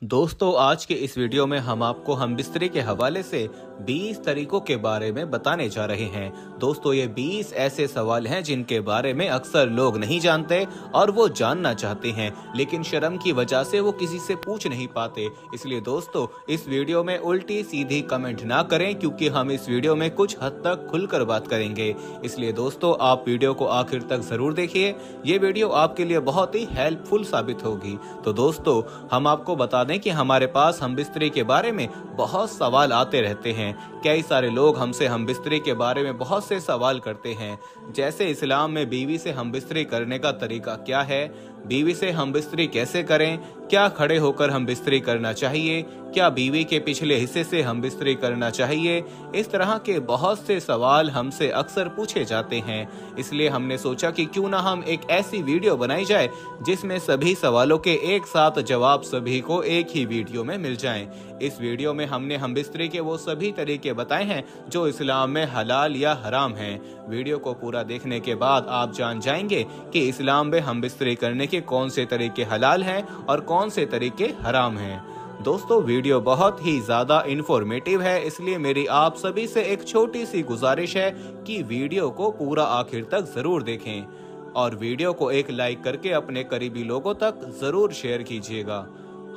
दोस्तों, आज के इस वीडियो में हम आपको हमबिस्तरे के हवाले से 20 तरीकों के बारे में बताने जा रहे हैं। दोस्तों, ये 20 ऐसे सवाल हैं जिनके बारे में अक्सर लोग नहीं जानते और वो जानना चाहते हैं, लेकिन शर्म की वजह से वो किसी से पूछ नहीं पाते। इसलिए दोस्तों, इस वीडियो में उल्टी सीधी कमेंट ना करें, क्योंकि हम इस वीडियो में कुछ हद तक खुलकर बात करेंगे। इसलिए दोस्तों, आप वीडियो को आखिर तक जरूर देखिए। ये वीडियो आपके लिए बहुत ही हेल्पफुल साबित होगी। तो दोस्तों, हम आपको बता दें कि हमारे पास हमबिस्तरे के बारे में बहुत सवाल आते रहते हैं। कई सारे लोग हमसे हमबिस्तरे के बारे में बहुत से सवाल करते हैं, जैसे इस्लाम में बीवी से हमबिस्तरे करने का तरीका क्या है, बीवी से हमबिस्तरी कैसे करें, क्या खड़े होकर हमबिस्तरी करना चाहिए, क्या बीवी के पिछले हिस्से से हमबिस्तरी करना चाहिए। इस तरह के बहुत से सवाल हमसे अक्सर पूछे जाते हैं। इसलिए हमने सोचा कि क्यों ना हम एक ऐसी वीडियो बनाई जाए जिसमें सभी सवालों के एक साथ जवाब सभी को एक ही वीडियो में मिल जाएं। इस वीडियो में हमने हमबिस्तरी के वो सभी तरीके बताए हैं जो इस्लाम में हलाल या हराम हैं। वीडियो को पूरा देखने के बाद आप जान जाएंगे कि इस्लाम में हमबिस्तरी करने के कौन से तरीके हलाल हैं और कौन से तरीके हराम हैं। दोस्तों, वीडियो बहुत ही ज्यादा इंफॉर्मेटिव है, इसलिए मेरी आप सभी से एक छोटी सी गुजारिश है कि वीडियो को पूरा आखिर तक जरूर देखें और वीडियो को एक लाइक करके अपने करीबी लोगों तक जरूर शेयर कीजिएगा।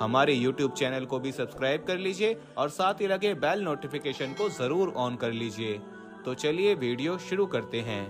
हमारे YouTube चैनल को भी सब्सक्राइब कर लीजिए और साथ ही लगे बेल नोटिफिकेशन को जरूर ऑन कर लीजिए। तो चलिए वीडियो शुरू करते हैं।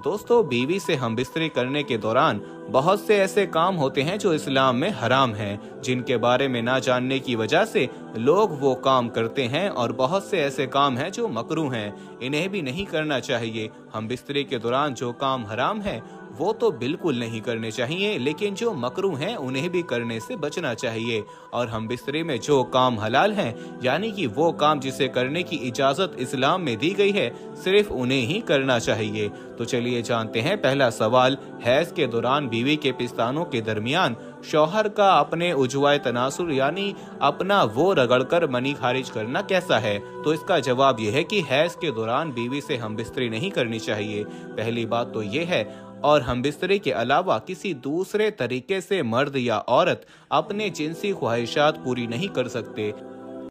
दोस्तों, बीवी से हमबिस्तरी करने के दौरान बहुत से ऐसे काम होते हैं जो इस्लाम में हराम हैं, जिनके बारे में ना जानने की वजह से लोग वो काम करते हैं, और बहुत से ऐसे काम हैं जो मकरूह हैं, इन्हें भी नहीं करना चाहिए। हमबिस्तरी के दौरान जो काम हराम है वो तो बिल्कुल नहीं करने चाहिए, लेकिन जो मकरूह हैं उन्हें भी करने से बचना चाहिए। और हमबिस्तरी में जो काम हलाल हैं, यानी कि वो काम जिसे करने की इजाजत इस्लाम में दी गई है, सिर्फ उन्हें ही करना चाहिए। तो चलिए जानते हैं। पहला सवाल, हैज के दौरान बीवी के पिस्तानों के दरमियान शौहर का अपने उजवाए तनासुर यानी अपना वो रगड़कर मनी खारिज करना कैसा है? तो इसका जवाब यह है कि हैज के दौरान बीवी से हमबिस्तरी नहीं करनी चाहिए। पहली बात तो ये है, और हमबिस्तरी के अलावा किसी दूसरे तरीके से मर्द या औरत अपने जिनसी ख्वाहिशात पूरी नहीं कर सकते।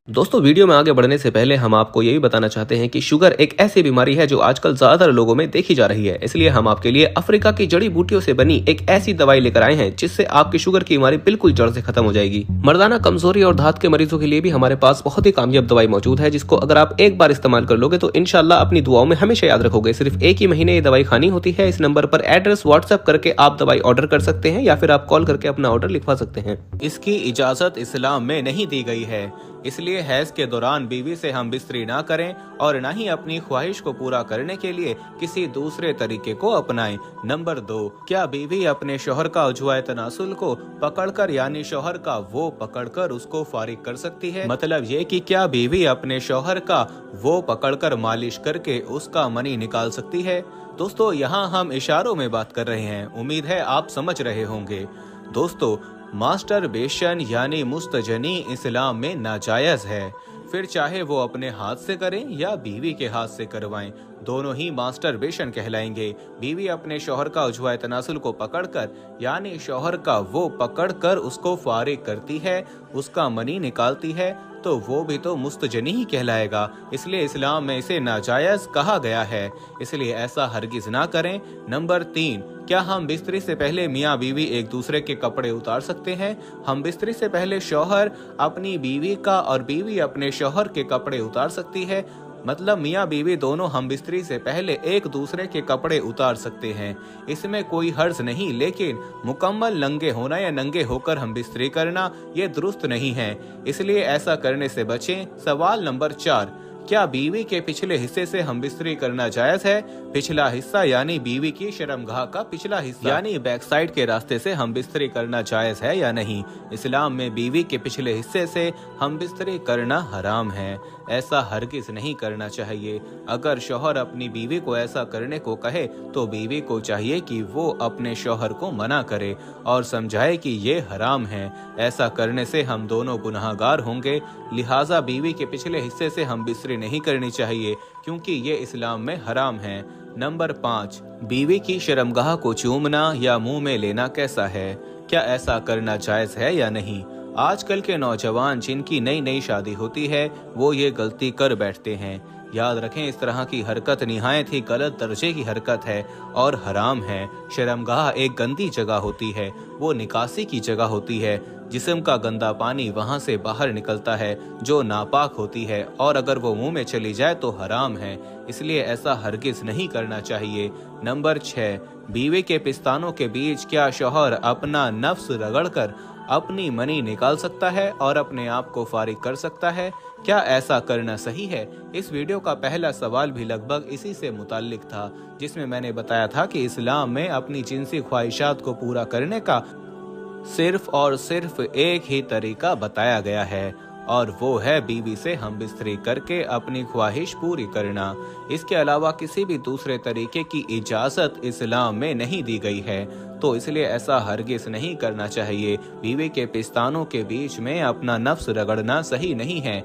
दोस्तों, वीडियो में आगे बढ़ने से पहले हम आपको यही बताना चाहते हैं कि शुगर एक ऐसी बीमारी है जो आजकल ज्यादातर लोगों में देखी जा रही है। इसलिए हम आपके लिए अफ्रीका की जड़ी बूटियों से बनी एक ऐसी दवाई लेकर आए हैं जिससे आपकी शुगर की बीमारी बिल्कुल जड़ से खत्म हो जाएगी। मर्दाना कमजोरी और धात के मरीजों के लिए भी हमारे पास बहुत ही कामयाब दवाई मौजूद है, जिसको अगर आप एक बार इस्तेमाल कर लोगे तो इंशाल्लाह अपनी दुआओं में हमेशा याद रखोगे। सिर्फ एक ही महीने ये दवाई खानी होती है। इस नंबर पर एड्रेस व्हाट्सएप करके आप दवाई ऑर्डर कर सकते हैं या फिर आप कॉल करके अपना ऑर्डर लिखवा सकते हैं। इसकी इजाजत इस्लाम में नहीं दी गई है, इसलिए हैज के दौरान बीवी से हमबिस्तरी ना करें और ना ही अपनी ख्वाहिश को पूरा करने के लिए किसी दूसरे तरीके को अपनाएं। नंबर 2, क्या बीवी अपने शौहर का उजवाए तनासुल को पकड़कर यानी शौहर का वो पकड़कर उसको फारिग कर सकती है? मतलब ये कि क्या बीवी अपने शौहर का वो पकड़कर मालिश करके उसका मनी निकाल सकती है? दोस्तों, यहाँ हम इशारों में बात कर रहे हैं, उम्मीद है आप समझ रहे होंगे। दोस्तों, मास्टरबेशन यानी मुस्तजनी इस्लाम में नाजायज है, फिर चाहे वो अपने हाथ से करें या बीवी के हाथ से करवाएं, दोनों ही मास्टरबेशन कहलाएंगे। बीवी अपने शौहर का उजवाए तनासुल को पकड़कर यानी शौहर का वो पकड़कर उसको फारिग करती है, उसका मनी निकालती है, तो वो भी तो मुस्तजनी ही कहलाएगा। इसलिए इस्लाम में इसे नाजायज कहा गया है, इसलिए ऐसा हरगिज ना करें। नंबर 3, क्या हम बिस्तरी से पहले मियाँ बीवी एक दूसरे के कपड़े उतार सकते हैं? हम बिस्तरी से पहले शौहर अपनी बीवी का और बीवी अपने शौहर के कपड़े उतार सकती है। मतलब मियाँ बीवी दोनों हम बिस्तरी से पहले एक दूसरे के कपड़े उतार सकते हैं, इसमें कोई हर्ज नहीं, लेकिन मुकम्मल नंगे होना या नंगे होकर हम बिस्तरी करना ये दुरुस्त नहीं है, इसलिए ऐसा करने से बचें। सवाल नंबर 4, क्या बीवी के पिछले हिस्से से हमबिस्तरी करना जायज है? पिछला हिस्सा यानी बीवी की शर्मगाह का पिछला हिस्सा यानी बैक साइड के रास्ते से हमबिस्तरी करना जायज है या नहीं? इस्लाम में बीवी के पिछले हिस्से से हमबिस्तरी करना हराम है, ऐसा हरगिज नहीं करना चाहिए। अगर शौहर अपनी बीवी को ऐसा करने को कहे तो बीवी को चाहिए कि वो अपने शौहर को मना करे और समझाए कि ये हराम है। ऐसा करने से हम दोनों गुनहगार होंगे, लिहाजा बीवी के पिछले हिस्से से हमबिस्तरी नहीं करनी चाहिए, क्योंकि ये इस्लाम में हराम है। नंबर 5, बीवी की शर्मगाह को चूमना या मुंह में लेना कैसा है? क्या ऐसा करना जायज है या नहीं? आजकल के नौजवान जिनकी नई नई शादी होती है वो ये गलती कर बैठते हैं। याद रखें, इस तरह की हरकत निहायत ही गलत दर्जे की हरकत है और हराम है। शर्मगाह एक गंदी जगह होती है, वो निकासी की जगह होती है। जिस्म का गंदा पानी वहां से बाहर निकलता है जो नापाक होती है, और अगर वो मुंह में चली जाए तो हराम है, इसलिए ऐसा हरगिज नहीं करना चाहिए। नंबर 6, बीवी के पिस्तानों के बीच क्या शौहर अपना नफ्स रगड़कर अपनी मनी निकाल सकता है और अपने आप को फारिग कर सकता है? क्या ऐसा करना सही है? इस वीडियो का पहला सवाल भी लगभग इसी से मुताल्लिक था, जिसमें मैंने बताया था कि इस्लाम में अपनी जिनसी ख्वाहिशात को पूरा करने का सिर्फ और सिर्फ एक ही तरीका बताया गया है, और वो है बीवी से हमबिस्तरी करके अपनी ख्वाहिश पूरी करना। इसके अलावा किसी भी दूसरे तरीके की इजाज़त इस्लाम में नहीं दी गई है, तो इसलिए ऐसा हरगिज नहीं करना चाहिए। बीवी के पिस्तानों के बीच में अपना नफ्स रगड़ना सही नहीं है।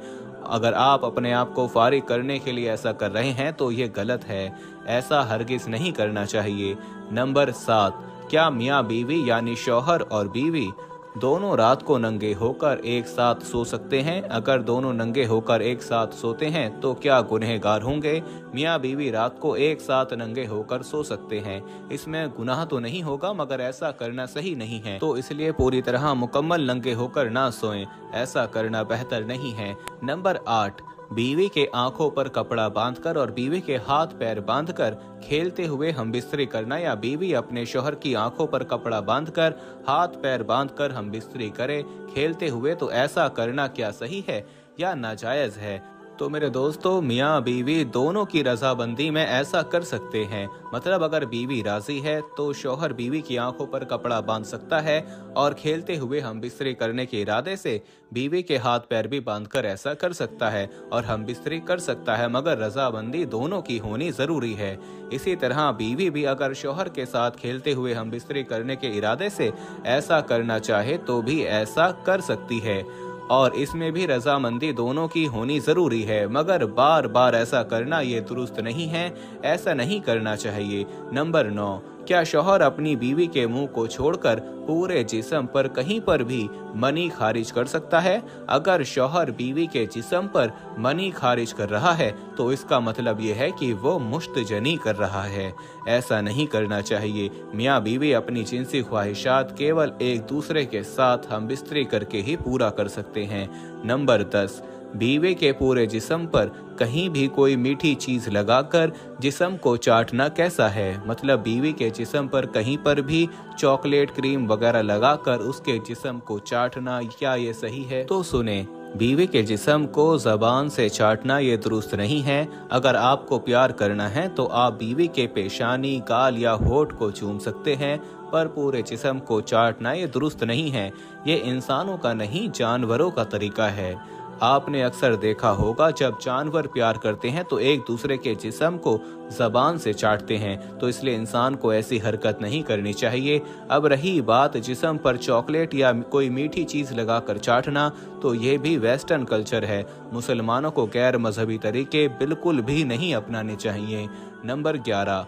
अगर आप अपने आप को फारिग करने के लिए ऐसा कर रहे हैं तो ये गलत है, ऐसा हरगिज नहीं करना चाहिए। नंबर 7, क्या मियाँ बीवी यानी शौहर और बीवी दोनों रात को नंगे होकर एक साथ सो सकते हैं? अगर दोनों नंगे होकर एक साथ सोते हैं तो क्या गुनहगार होंगे? मियाँ बीवी रात को एक साथ नंगे होकर सो सकते हैं, इसमें गुनाह तो नहीं होगा, मगर ऐसा करना सही नहीं है, तो इसलिए पूरी तरह मुकम्मल नंगे होकर ना सोएं, ऐसा करना बेहतर नहीं है। नंबर 8, बीवी के आंखों पर कपड़ा बांधकर और बीवी के हाथ पैर बांधकर खेलते हुए हमबिस्तरी करना, या बीवी अपने शौहर की आंखों पर कपड़ा बांधकर हाथ पैर बांधकर हमबिस्तरी करे खेलते हुए, तो ऐसा करना क्या सही है या नाजायज है? तो मेरे दोस्तों, मियाँ बीवी दोनों की रजाबंदी में ऐसा कर सकते हैं। मतलब अगर बीवी राजी है तो शौहर बीवी की आंखों पर कपड़ा बांध सकता है और खेलते हुए हमबिस्तरी करने के इरादे से बीवी के हाथ पैर भी बांधकर ऐसा कर सकता है और हमबिस्तरी कर सकता है, मगर रजाबंदी दोनों की होनी जरूरी है। इसी तरह बीवी भी अगर शौहर के साथ खेलते हुए हमबिस्तरी करने के इरादे से ऐसा करना चाहे तो भी ऐसा कर सकती है, और इसमें भी रजामंदी दोनों की होनी जरूरी है, मगर बार बार ऐसा करना ये दुरुस्त नहीं है, ऐसा नहीं करना चाहिए। नंबर 9, क्या शौहर अपनी बीवी के मुंह को छोड़कर पूरे जिस्म पर कहीं पर भी मनी खारिज कर सकता है? अगर शौहर बीवी के जिस्म पर मनी खारिज कर रहा है तो इसका मतलब ये है कि वो मुश्तजनी कर रहा है, ऐसा नहीं करना चाहिए। मियाँ बीवी अपनी जिनसी ख्वाहिशात केवल एक दूसरे के साथ हमबिस्तरी करके ही पूरा कर सकते हैं। नंबर 10, बीवी के पूरे जिस्म पर कहीं भी कोई मीठी चीज लगाकर जिस्म को चाटना कैसा है? मतलब बीवी के जिस्म पर कहीं पर भी चॉकलेट क्रीम वगैरह लगाकर उसके जिस्म को चाटना, क्या ये सही है? तो सुने, बीवी के जिस्म को जबान से चाटना ये दुरुस्त नहीं है। अगर आपको प्यार करना है तो आप बीवी के पेशानी, गाल या होठ को चूम सकते हैं, पर पूरे जिस्म को चाटना ये दुरुस्त नहीं है। ये इंसानों का नहीं, जानवरों का तरीका है। आपने अक्सर देखा होगा जब जानवर प्यार करते हैं तो एक दूसरे के जिस्म को जबान से चाटते हैं, तो इसलिए इंसान को ऐसी हरकत नहीं करनी चाहिए। अब रही बात जिस्म पर चॉकलेट या कोई मीठी चीज लगाकर चाटना, तो ये भी वेस्टर्न कल्चर है। मुसलमानों को गैर मजहबी तरीके बिल्कुल भी नहीं अपनाने चाहिए। नंबर 11,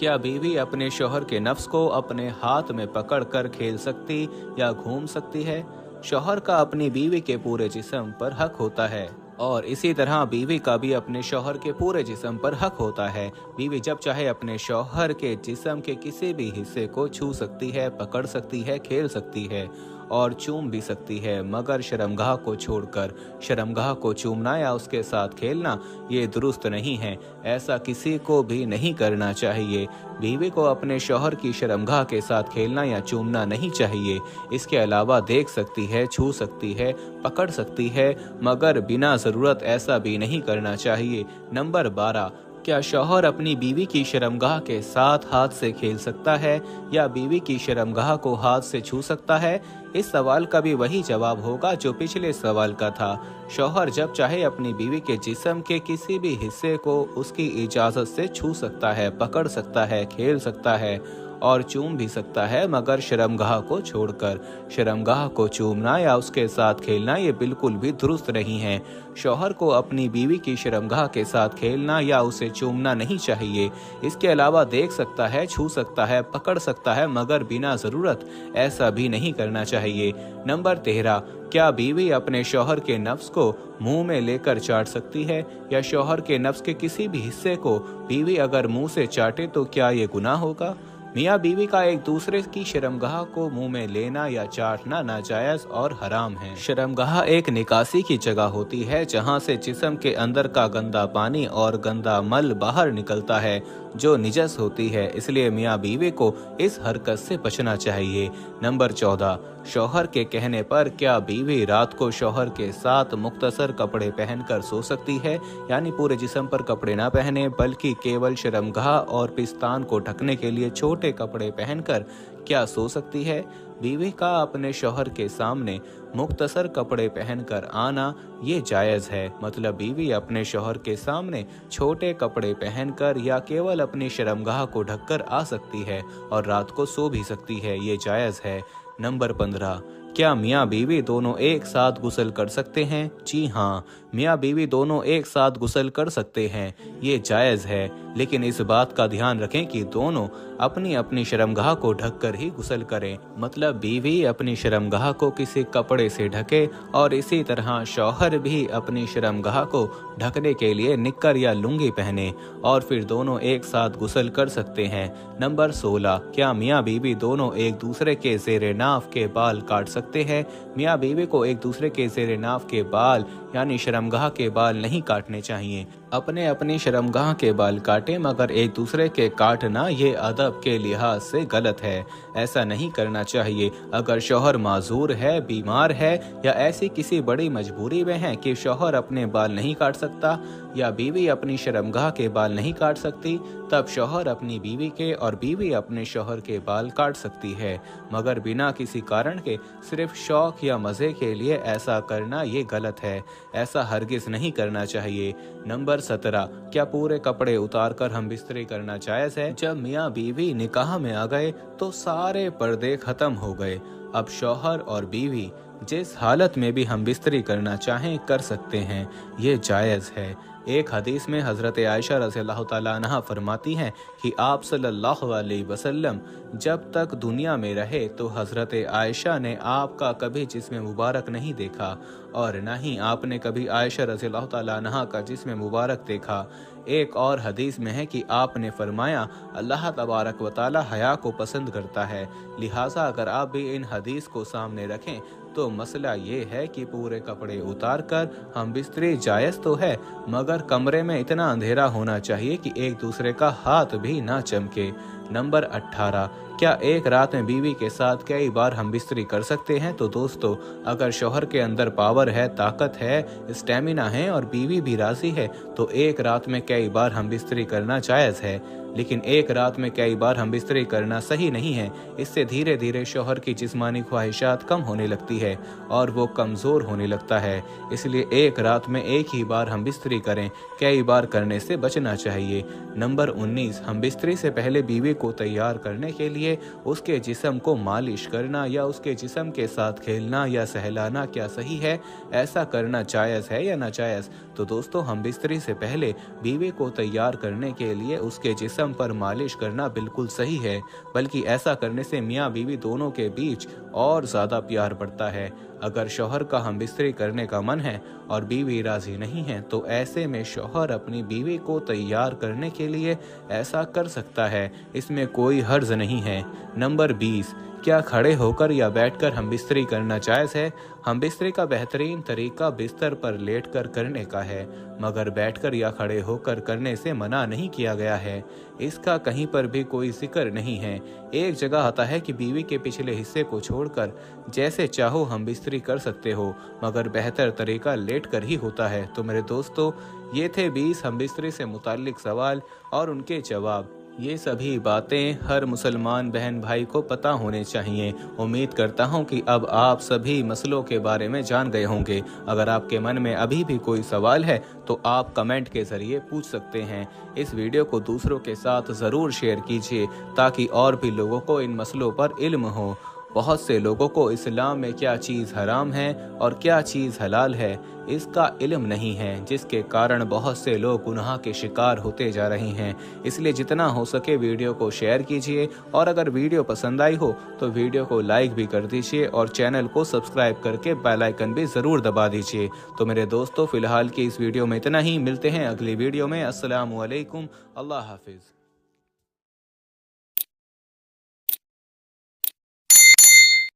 क्या बीवी अपने शौहर के नफ्स को अपने हाथ में पकड़ कर खेल सकती या घूम सकती है? शौहर का अपनी बीवी के पूरे जिस्म पर हक होता है, और इसी तरह बीवी का भी अपने शौहर के पूरे जिस्म पर हक होता है। बीवी जब चाहे अपने शौहर के जिस्म के किसी भी हिस्से को छू सकती है, पकड़ सकती है, खेल सकती है और चूम भी सकती है, मगर शर्मगाह को छोड़कर। शर्मगाह को चूमना या उसके साथ खेलना ये दुरुस्त नहीं है, ऐसा किसी को भी नहीं करना चाहिए। बीवी को अपने शौहर की शर्मगाह के साथ खेलना या चूमना नहीं चाहिए। इसके अलावा देख सकती है, छू सकती है, पकड़ सकती है, मगर बिना जरूरत ऐसा भी नहीं करना चाहिए। नंबर 12, क्या शौहर अपनी बीवी की शर्मगाह के साथ हाथ से खेल सकता है या बीवी की शर्मगाह को हाथ से छू सकता है? इस सवाल का भी वही जवाब होगा जो पिछले सवाल का था। शौहर जब चाहे अपनी बीवी के जिस्म के किसी भी हिस्से को उसकी इजाजत से छू सकता है, पकड़ सकता है, खेल सकता है, और चूम भी सकता है, मगर शर्मगाह को छोड़कर। शर्मगाह को चूमना या उसके साथ खेलना ये बिल्कुल भी दुरुस्त नहीं है। शौहर को अपनी बीवी की शर्मगाह के साथ खेलना या उसे चूमना नहीं चाहिए। इसके अलावा देख सकता है, छू सकता है, पकड़ सकता है, मगर बिना जरूरत ऐसा भी नहीं करना चाहिए। नंबर 13, क्या बीवी अपने शौहर के नफ्स को मुंह में लेकर चाट सकती है, या शौहर के नफ्स के किसी भी हिस्से को बीवी अगर मुंह से चाटे तो क्या ये गुनाह होगा? मियाँ बीवी का एक दूसरे की शर्मगाह को मुंह में लेना या चाटना नाजायज और हराम है। शर्मगाह एक निकासी की जगह होती है जहां से जिस्म के अंदर का गंदा पानी और गंदा मल बाहर निकलता है, जो निजस होती है। इसलिए मियाँ बीवी को इस हरकत से बचना चाहिए। नंबर 14, शौहर के कहने पर क्या बीवी रात को शौहर के साथ मुख्तसर कपड़े पहनकर सो सकती है, यानी पूरे जिस्म पर कपड़े ना पहने बल्कि केवल शर्मगाह और पिस्तान को ढकने के लिए छोटे कपड़े पहनकर क्या सो सकती है? बीवी का अपने शौहर के सामने मुख्तसर कपड़े पहनकर आना ये जायज़ है। मतलब बीवी अपने शौहर के सामने छोटे कपड़े पहनकर या केवल अपनी शर्मगाह को ढककर आ सकती है और रात को सो भी सकती है, ये जायज़ है। नंबर 15, क्या मियाँ बीवी दोनों एक साथ गुस्ल कर सकते हैं? जी हाँ, मियाँ बीवी दोनों एक साथ गुस्ल कर सकते हैं, ये जायज़ है। लेकिन इस बात का ध्यान रखें कि दोनों अपनी अपनी शर्मगाह को ढककर ही गुस्ल करें। मतलब बीवी अपनी शर्मगाह को किसी कपड़े से ढके और इसी तरह शौहर भी अपनी शर्मगाह को ढकने के लिए निक्कर या लुंगी पहने और फिर दोनों एक साथ गुस्ल कर सकते हैं। नंबर 16, क्या मियाँ बीवी दोनों एक दूसरे के ज़ेरे नाफ के बाल काट सकते हैं? मियाँ बीवी को एक दूसरे के ज़ेरे नाफ के बाल यानी शर्मगाह के बाल नहीं काटने चाहिए। अपने अपनी शर्मगाह के बाल काटें, मगर एक दूसरे के काटना ये अदब के लिहाज से गलत है। ऐसा नहीं करना चाहिए। अगर शौहर माजूर है, बीमार है या ऐसी किसी बड़ी मजबूरी में है कि शौहर अपने बाल नहीं काट सकता या बीवी अपनी शर्मगाह के बाल नहीं काट सकती, तब शौहर अपनी बीवी के और बीवी अपने शौहर के बाल काट सकती है, मगर बिना किसी कारण के सिर्फ शौक या मज़े के लिए ऐसा करना ये गलत है। ऐसा हरगिज़ नहीं करना चाहिए। नंबर 17, क्या पूरे कपड़े उतार कर हम बिस्तरी करना जायज़ है? जब मियाँ बीवी निकाह में आ गए तो सारे पर्दे खत्म हो गए। अब शौहर और बीवी जिस हालत में भी हम बिस्तरी करना चाहें कर सकते हैं, ये जायज़ है। एक हदीस में हज़रत आयशा रज़ियल्लाहु ताला अन्हा फरमाती हैं कि आप सल्लल्लाहु अलैहि वसल्लम जब तक दुनिया में रहे तो हज़रत आयशा ने आपका कभी जिस्म मुबारक नहीं देखा और न ही आपने कभी आयशा रज़ियल्लाहु ताला अन्हा का जिस्म मुबारक देखा। एक और हदीस में है कि आपने फरमाया, अल्लाह तबारक व तआला हया को पसंद करता है। लिहाजा अगर आप भी इन हदीस को सामने रखें तो मसला ये है कि पूरे कपड़े उतार कर हम बिस्तरी जायज़ तो है, मगर कमरे में इतना अंधेरा होना चाहिए कि एक दूसरे का हाथ भी ना चमके। नंबर 18, क्या एक रात में बीवी के साथ कई बार हम बिस्तरी कर सकते हैं? तो दोस्तों, अगर शौहर के अंदर पावर है, ताकत है, स्टेमिना है और बीवी भी राजी है तो एक रात में कई बार हम बिस्तरी करना जायज़ है। लेकिन एक रात में कई बार हम बिस्तरी करना सही नहीं है। इससे धीरे धीरे शौहर की जिस्मानी ख्वाहिशात कम होने लगती है और वो कमज़ोर होने लगता है। इसलिए एक रात में एक ही बार हम बिस्तरी करें, कई बार करने से बचना चाहिए। नंबर 19, हम बिस्तरी से पहले बीवी को तैयार करने के लिए उसके जिस्म को मालिश करना या उसके जिस्म के साथ खेलना या सहलाना क्या सही है? ऐसा करना जायज़ है या नाजायज़? तो दोस्तों, हम बिस्तरी से पहले बीवी को तैयार करने के लिए उसके जिस्म पर मालिश करना बिल्कुल सही है, बल्कि ऐसा करने से मियाँ बीवी दोनों के बीच और ज़्यादा प्यार बढ़ता है। अगर शौहर का हम बिस्तरी करने का मन है और बीवी राजी नहीं है तो ऐसे में शौहर अपनी बीवी को तैयार करने के लिए ऐसा कर सकता है, इसमें कोई हर्ज नहीं है। नंबर 20, क्या खड़े होकर या बैठकर हम बिस्तरी करना जायज़ है? हम बिस्तरी का बेहतरीन तरीका बिस्तर पर लेटकर करने का है, मगर बैठकर या खड़े होकर करने से मना नहीं किया गया है। इसका कहीं पर भी कोई जिक्र नहीं है। एक जगह आता है कि बीवी के पिछले हिस्से को छोड़कर जैसे चाहो हम बिस्तरी कर सकते हो, मगर बेहतर तरीका लेटकर ही होता है। तो मेरे दोस्तों, ये थे 20 हम बिस्तरी से मुताल्लिक सवाल और उनके जवाब। ये सभी बातें हर मुसलमान बहन भाई को पता होने चाहिए। उम्मीद करता हूँ कि अब आप सभी मसलों के बारे में जान गए होंगे। अगर आपके मन में अभी भी कोई सवाल है तो आप कमेंट के ज़रिए पूछ सकते हैं। इस वीडियो को दूसरों के साथ ज़रूर शेयर कीजिए ताकि और भी लोगों को इन मसलों पर इल्म हो। बहुत से लोगों को इस्लाम में क्या चीज़ हराम है और क्या चीज़ हलाल है इसका इल्म नहीं है, जिसके कारण बहुत से लोग गुनाह के शिकार होते जा रहे हैं। इसलिए जितना हो सके वीडियो को शेयर कीजिए और अगर वीडियो पसंद आई हो तो वीडियो को लाइक भी कर दीजिए और चैनल को सब्सक्राइब करके बेल आइकन भी ज़रूर दबा दीजिए। तो मेरे दोस्तों, फिलहाल की इस वीडियो में इतना ही। मिलते हैं अगली वीडियो में। अस्सलामु अलैकुम, अल्लाह हाफिज़।